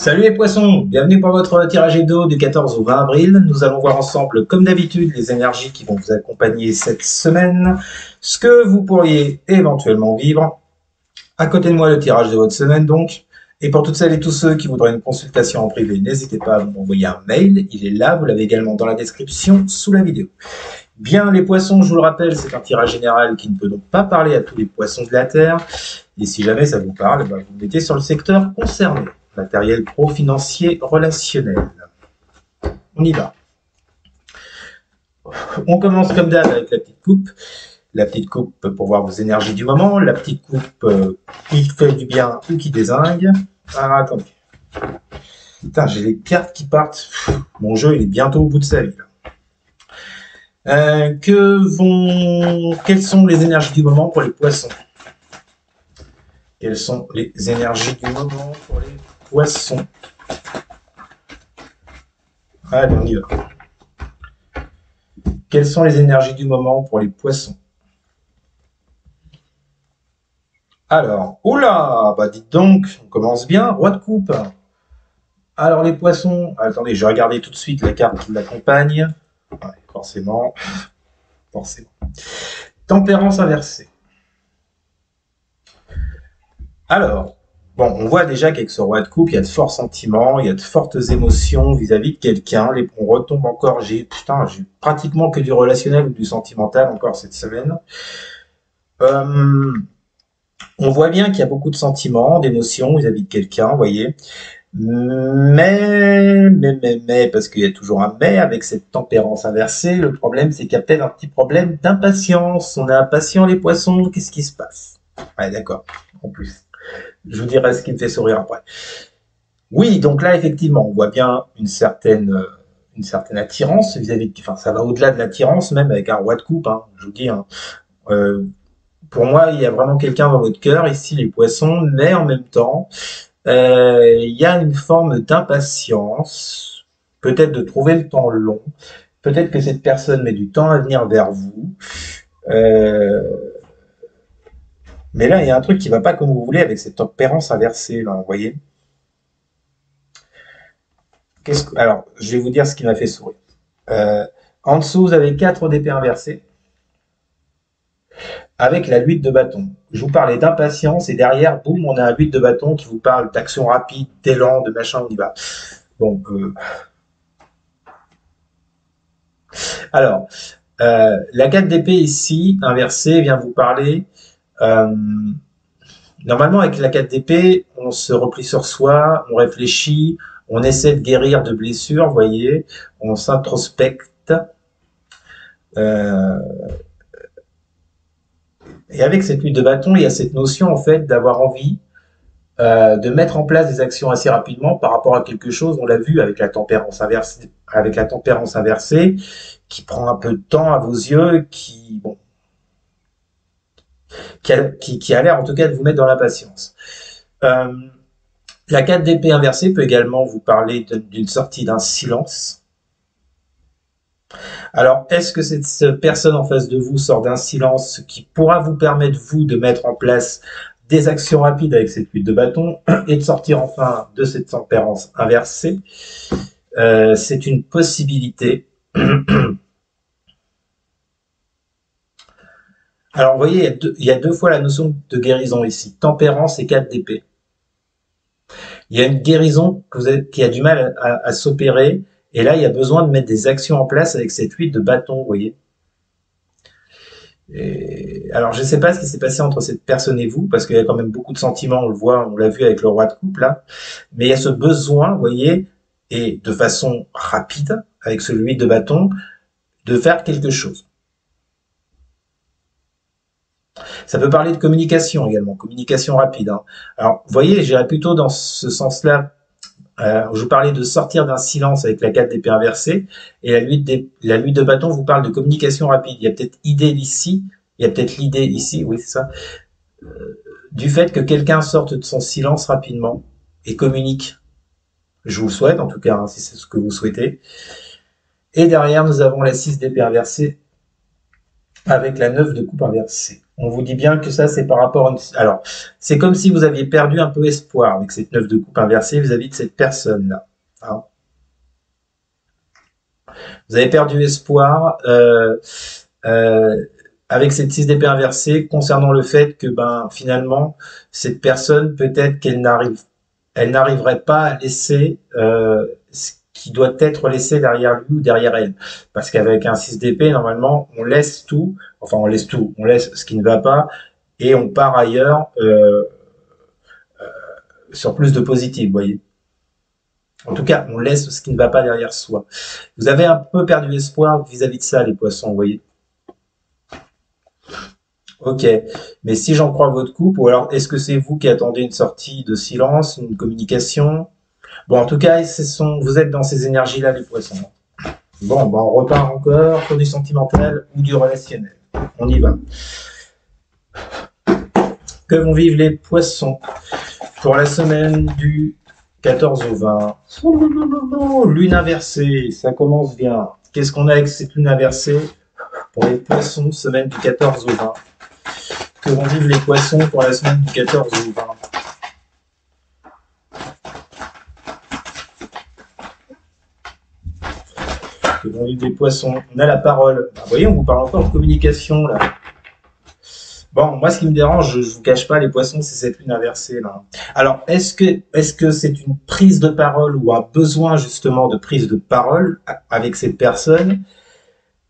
Salut les poissons, bienvenue pour votre tirage hebdo du 14 au 20 avril. Nous allons voir ensemble, comme d'habitude, les énergies qui vont vous accompagner cette semaine, ce que vous pourriez éventuellement vivre. À côté de moi, le tirage de votre semaine donc. Et pour toutes celles et tous ceux qui voudraient une consultation en privé, n'hésitez pas à m'envoyer un mail. Il est là, vous l'avez également dans la description sous la vidéo. Bien, les poissons, je vous le rappelle, c'est un tirage général qui ne peut donc pas parler à tous les poissons de la Terre. Et si jamais ça vous parle, vous vous mettez sur le secteur concerné. Matériel pro, financier, relationnel. On y va. On commence comme d'hab avec la petite coupe. La petite coupe pour voir vos énergies du moment. La petite coupe qui fait du bien ou qui dézingue. Ah, attendez. Putain, j'ai les cartes qui partent. Mon jeu, il est bientôt au bout de sa vie. Quelles sont les énergies du moment pour les poissons? Quelles sont les énergies du moment pour les poissons? Allez, on y va. Quelles sont les énergies du moment pour les poissons? Alors, oula, bah dites donc, on commence bien. Roi de coupe. Alors les poissons, attendez, je vais regarder tout de suite la carte qui l'accompagne. Ouais, forcément. Tempérance inversée. Alors, bon, on voit déjà qu'avec ce roi de coupe, il y a de forts sentiments, il y a de fortes émotions vis-à-vis de quelqu'un. On retombe encore, j'ai pratiquement que du relationnel ou du sentimental encore cette semaine. On voit bien qu'il y a beaucoup de sentiments, d'émotions vis-à-vis de quelqu'un, vous voyez. Mais, parce qu'il y a toujours un mais avec cette tempérance inversée, le problème c'est qu'il y a peut-être un petit problème d'impatience. On est impatient les poissons, qu'est-ce qui se passe? Ouais, d'accord, en plus. Je vous dirai ce qui me fait sourire après. Oui, donc là, effectivement, on voit bien une certaine attirance vis-à-vis de... Enfin, ça va au-delà de l'attirance, même avec un roi de coupe, hein, je vous dis. Hein. Pour moi, il y a vraiment quelqu'un dans votre cœur, ici, les poissons, mais en même temps, il y a une forme d'impatience, peut-être de trouver le temps long, peut-être que cette personne met du temps à venir vers vous. Mais là, il y a un truc qui ne va pas comme vous voulez avec cette tempérance inversée, là, vous voyez. Alors, je vais vous dire ce qui m'a fait sourire. En dessous, vous avez 4 d'épée inversées avec la 8 de bâton. Je vous parlais d'impatience et derrière, boum, on a un 8 de bâton qui vous parle d'action rapide, d'élan, de machin, on y va. Bon, alors, la 4 d'épée ici, inversée, vient vous parler... normalement, avec la 4 d'épée, on se replie sur soi, on réfléchit, on essaie de guérir de blessures, vous voyez, on s'introspecte. Et avec cette 8 de bâton, il y a cette notion en fait d'avoir envie de mettre en place des actions assez rapidement par rapport à quelque chose. On l'a vu avec la tempérance inversée, qui prend un peu de temps à vos yeux, qui a l'air en tout cas de vous mettre dans l'impatience. La 4 d'épée inversée peut également vous parler d'une sortie d'un silence. Alors, est-ce que cette personne en face de vous sort d'un silence qui pourra vous permettre, vous, de mettre en place des actions rapides avec cette 8 de bâton et de sortir enfin de cette tempérance inversée? C'est une possibilité. Alors, vous voyez, il y a deux fois la notion de guérison ici. Tempérance et 4 d'épée. Il y a une guérison qui a du mal à s'opérer. Et là, il y a besoin de mettre des actions en place avec cette 8 de bâton, vous voyez. Alors, je ne sais pas ce qui s'est passé entre cette personne et vous, parce qu'il y a quand même beaucoup de sentiments, on le voit, on l'a vu avec le roi de coupe, là. Mais il y a ce besoin, vous voyez, et de façon rapide, avec ce 8 de bâton, de faire quelque chose. Ça peut parler de communication également, communication rapide. Hein. Alors, vous voyez, j'irais plutôt dans ce sens-là. Je vous parlais de sortir d'un silence avec la 4 d'épée inversée, et la 8 de bâton vous parle de communication rapide. Il y a peut-être idée ici, il y a peut-être l'idée ici, oui c'est ça, du fait que quelqu'un sorte de son silence rapidement et communique. Je vous le souhaite en tout cas, hein, si c'est ce que vous souhaitez. Et derrière, nous avons la 6 d'épée inversée avec la 9 de coupe inversée. On vous dit bien que ça, c'est par rapport à une... Alors, c'est comme si vous aviez perdu un peu espoir avec cette 9 de coupe inversée vis-à-vis de cette personne-là. Hein. Vous avez perdu espoir euh, avec cette 6 d'épée inversée concernant le fait que, ben, finalement, cette personne, peut-être qu'elle n'arriverait pas à laisser ce qui doit être laissé derrière lui ou derrière elle. Parce qu'avec un 6 d'épée, normalement, on laisse tout, enfin on laisse tout, on laisse ce qui ne va pas, et on part ailleurs sur plus de positif, vous voyez. En tout cas, on laisse ce qui ne va pas derrière soi. Vous avez un peu perdu espoir vis-à-vis de ça, les poissons, vous voyez. Ok, mais si j'en crois votre couple, ou alors est-ce que c'est vous qui attendez une sortie de silence, une communication? Bon, en tout cas, vous êtes dans ces énergies-là, les poissons. Bon, ben on repart encore sur du sentimental ou du relationnel. On y va. Que vont vivre les poissons pour la semaine du 14 au 20? Lune inversée, ça commence bien. Qu'est-ce qu'on a avec cette lune inversée pour les poissons, semaine du 14 au 20? Que vont vivre les poissons pour la semaine du 14 au 20? Que vont vivre les poissons? On a la parole. Vous voyez, on vous parle encore de communication, là. Bon, moi, ce qui me dérange, je vous cache pas, les poissons, c'est cette lune inversée, là. Alors, est-ce que c'est une prise de parole ou un besoin, justement, de prise de parole avec cette personne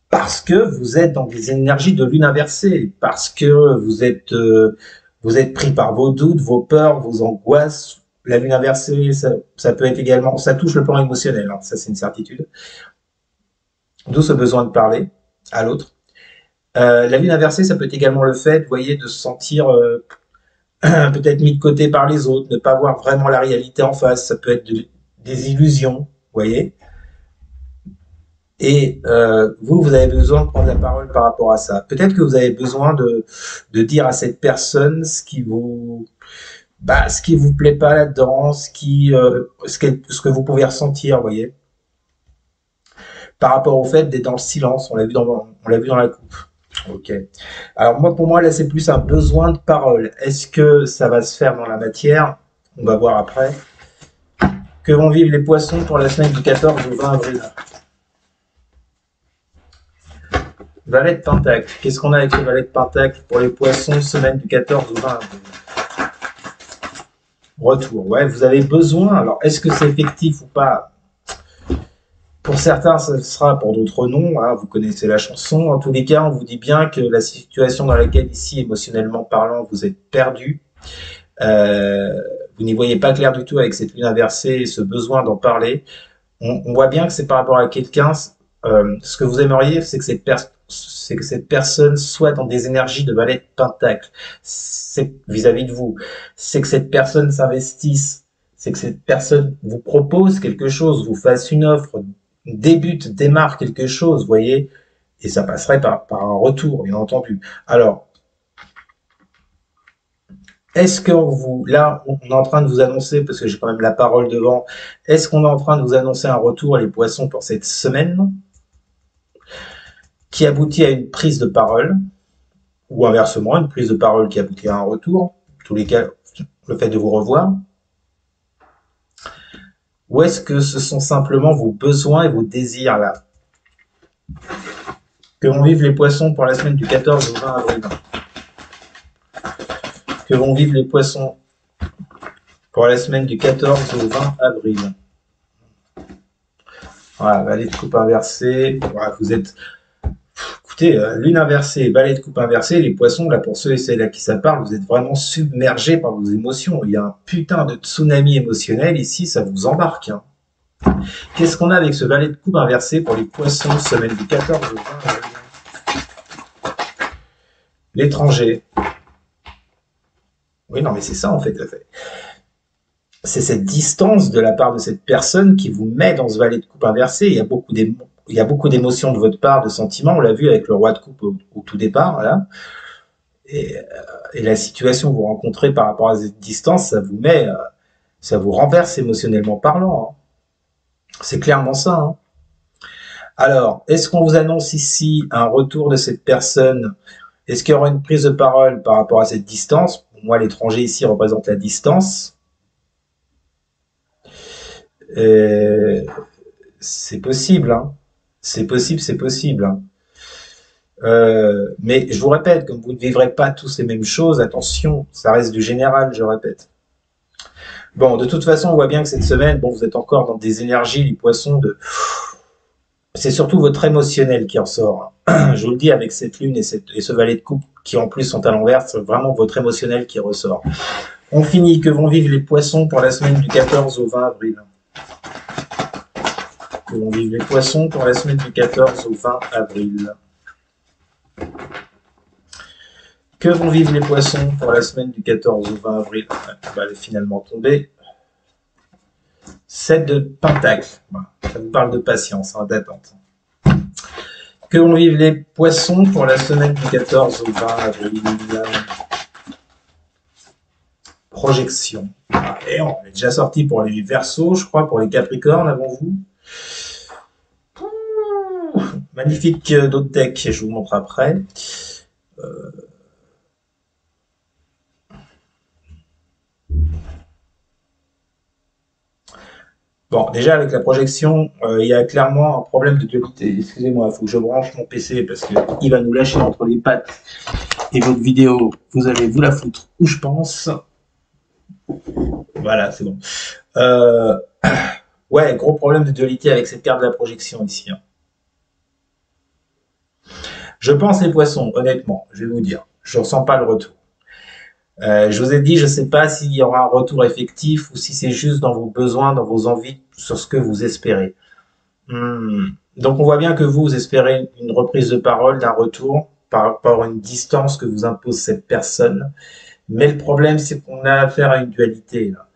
parce que vous êtes dans des énergies de lune inversée, parce que vous êtes pris par vos doutes, vos peurs, vos angoisses. La lune inversée, ça peut être également, ça touche le plan émotionnel, hein, ça c'est une certitude. D'où ce besoin de parler à l'autre. La lune inversée, ça peut être également le fait, vous voyez, de se sentir peut-être mis de côté par les autres, ne pas voir vraiment la réalité en face. Ça peut être des illusions, vous voyez. Et vous avez besoin de prendre la parole par rapport à ça. Peut-être que vous avez besoin de dire à cette personne ce qui vous plaît pas là-dedans, ce que vous pouvez ressentir, vous voyez. Par rapport au fait d'être dans le silence, on l'a vu dans la coupe. Ok. Alors moi, pour moi, là, c'est plus un besoin de parole. Est-ce que ça va se faire dans la matière? On va voir après. Que vont vivre les poissons pour la semaine du 14 au 20 avril? Valet de Pentacle. Qu'est-ce qu'on a avec le Valet de Pentacle pour les poissons, semaine du 14 au 20 avril? Retour. Ouais, vous avez besoin. Alors, est-ce que c'est effectif ou pas? Pour certains, ça sera, pour d'autres non. Hein, vous connaissez la chanson. En tous les cas, on vous dit bien que la situation dans laquelle, ici, émotionnellement parlant, vous êtes perdu. Vous n'y voyez pas clair du tout avec cette lune inversée et ce besoin d'en parler. On voit bien que c'est par rapport à quelqu'un. Ce que vous aimeriez, c'est que cette personne soit dans des énergies de Valet de Pentacle. C'est vis-à-vis de vous. C'est que cette personne s'investisse. C'est que cette personne vous propose quelque chose, vous fasse une offre, démarre quelque chose, vous voyez, et ça passerait par un retour, bien entendu. Alors, est-ce que là, on est en train de vous annoncer, parce que j'ai quand même la parole devant, est-ce qu'on est en train de vous annoncer un retour, les poissons, pour cette semaine, qui aboutit à une prise de parole, ou inversement, une prise de parole qui aboutit à un retour, en tous les cas, le fait de vous revoir, ou est-ce que ce sont simplement vos besoins et vos désirs, là, que vont vivre les poissons pour la semaine du 14 au 20 avril? Que vont vivre les poissons pour la semaine du 14 au 20 avril? Voilà, valet de coupe inversée. Voilà, vous êtes... Écoutez, lune inversée, valet de coupe inversée, les poissons, là, pour ceux et celles à qui ça parle, vous êtes vraiment submergés par vos émotions. Il y a un putain de tsunami émotionnel ici, ça vous embarque. Hein. Qu'est-ce qu'on a avec ce valet de coupe inversé pour les poissons, semaine du 14 au 20 avril? L'étranger. Oui, non, mais c'est ça, en fait. C'est cette distance de la part de cette personne qui vous met dans ce valet de coupe inversé. Il y a beaucoup d'émotions de votre part, de sentiments. On l'a vu avec le roi de coupe au tout départ, là. Et la situation que vous rencontrez par rapport à cette distance, ça vous renverse émotionnellement parlant. Hein. C'est clairement ça. Hein. Alors, est-ce qu'on vous annonce ici un retour de cette personne Est-ce qu'il y aura une prise de parole par rapport à cette distance? Pour moi, l'étranger ici représente la distance. C'est possible, hein. C'est possible, c'est possible, hein. Mais je vous répète, comme vous ne vivrez pas tous les mêmes choses, attention, ça reste du général, je répète. Bon, de toute façon, on voit bien que cette semaine, bon, vous êtes encore dans des énergies, les poissons, c'est surtout votre émotionnel qui ressort, hein. Je vous le dis, avec cette lune et ce valet de coupe qui en plus sont à l'envers, c'est vraiment votre émotionnel qui ressort. On finit, que vont vivre les poissons pour la semaine du 14 au 20 avril? Que vont vivre les poissons pour la semaine du 14 au 20 avril? Que vont vivre les poissons pour la semaine du 14 au 20 avril? Elle est finalement tombée. 7 de Pentacle. Ça vous parle de patience, hein, d'attente. Que vont vivre les poissons pour la semaine du 14 au 20 avril? Projection. Et on est déjà sorti pour les Verseaux, je crois, pour les Capricornes avant vous. Magnifique d'autres decks, je vous montre après. Bon, déjà avec la projection, il y a clairement un problème de dualité. Excusez-moi, il faut que je branche mon PC parce qu'il va nous lâcher entre les pattes. Et votre vidéo, vous allez vous la foutre où je pense. Voilà, c'est bon. Ouais, gros problème de dualité avec cette carte de la projection ici, hein. Je pense les poissons, honnêtement, je vais vous dire, je ne ressens pas le retour. Je vous ai dit, je ne sais pas s'il y aura un retour effectif ou si c'est juste dans vos besoins, dans vos envies, sur ce que vous espérez. Donc on voit bien que vous espérez une reprise de parole, d'un retour par rapport à une distance que vous impose cette personne. Mais le problème, c'est qu'on a affaire à une dualité, là.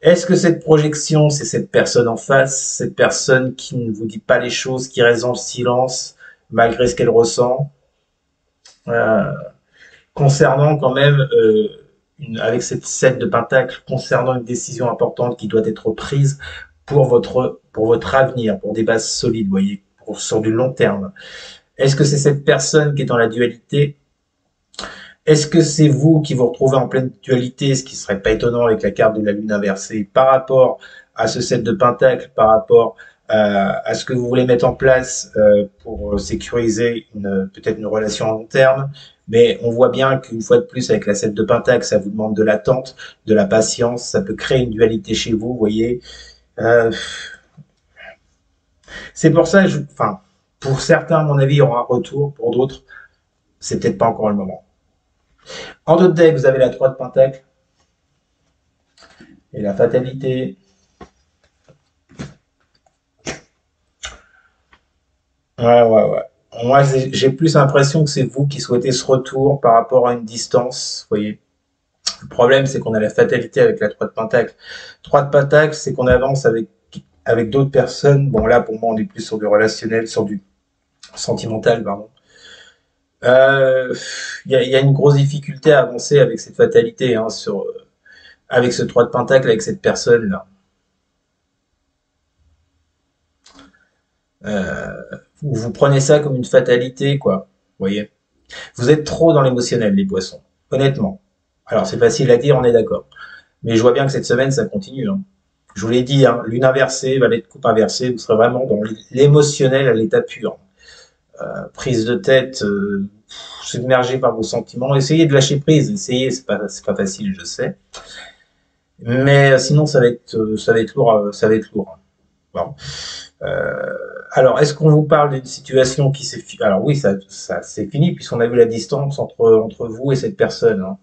Est-ce que cette projection, c'est cette personne en face, cette personne qui ne vous dit pas les choses, qui reste dans le silence, malgré ce qu'elle ressent, concernant quand même, avec cette 7 de Pentacle, concernant une décision importante qui doit être prise pour votre avenir, pour des bases solides, vous voyez, sur du long terme. Est-ce que c'est cette personne qui est dans la dualité? Est-ce que c'est vous qui vous retrouvez en pleine dualité, ce qui serait pas étonnant avec la carte de la lune inversée, par rapport à ce 7 de Pentacle, par rapport à ce que vous voulez mettre en place pour sécuriser peut-être une relation à long terme? Mais on voit bien qu'une fois de plus, avec la 7 de Pentacle, ça vous demande de l'attente, de la patience, ça peut créer une dualité chez vous, vous voyez. C'est pour ça, enfin, pour certains, à mon avis, il y aura un retour, pour d'autres, c'est peut-être pas encore le moment. En d'autres decks, vous avez la 3 de Pentacle et la fatalité. Ouais. Moi, j'ai plus l'impression que c'est vous qui souhaitez ce retour par rapport à une distance, vous voyez. Le problème, c'est qu'on a la fatalité avec la 3 de Pentacle. 3 de Pentacle, c'est qu'on avance avec d'autres personnes. Bon, là, pour moi, on est plus sur du relationnel, sur du sentimental, pardon. Il y a une grosse difficulté à avancer avec cette fatalité, hein, avec ce 3 de Pentacle, avec cette personne-là. Vous prenez ça comme une fatalité, quoi. Vous voyez. Vous êtes trop dans l'émotionnel, les poissons. Honnêtement. Alors, c'est facile à dire, on est d'accord. Mais je vois bien que cette semaine, ça continue, hein. Je vous l'ai dit, hein, lune inversée, valet de coupe inversée, vous serez vraiment dans l'émotionnel à l'état pur. Prise de tête, submergé par vos sentiments. Essayez de lâcher prise, essayez, c'est pas facile, je sais. Mais sinon, ça va être lourd, ça va être lourd. Bon. Alors, est-ce qu'on vous parle d'une situation qui s'est finie? Alors oui, ça c'est fini puisqu'on a vu la distance entre vous et cette personne, hein.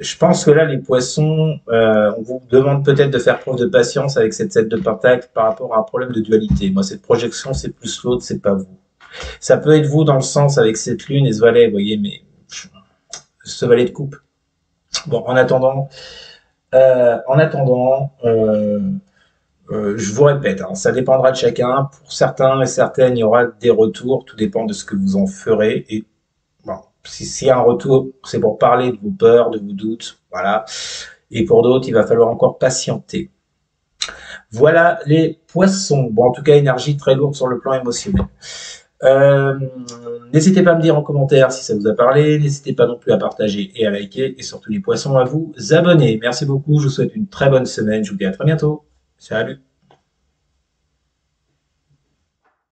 Je pense que là, les poissons, on vous demande peut-être de faire preuve de patience avec cette 7 de Pentacle par rapport à un problème de dualité. Moi, cette projection, c'est plus l'autre, c'est pas vous. Ça peut être vous dans le sens avec cette lune et ce valet, vous voyez, mais ce valet de coupe. Bon, en attendant, je vous répète, hein, ça dépendra de chacun. Pour certains et certaines, il y aura des retours. Tout dépend de ce que vous en ferez. Et bon, s'il y a un retour, c'est pour parler de vos peurs, de vos doutes, voilà. Et pour d'autres, il va falloir encore patienter. Voilà les poissons. Bon, en tout cas, énergie très lourde sur le plan émotionnel. Euh, N'hésitez pas à me dire en commentaire si ça vous a parlé. N'hésitez pas non plus à partager et à liker. Et surtout les poissons à vous abonner. Merci beaucoup. Je vous souhaite une très bonne semaine. Je vous dis à très bientôt. Salut.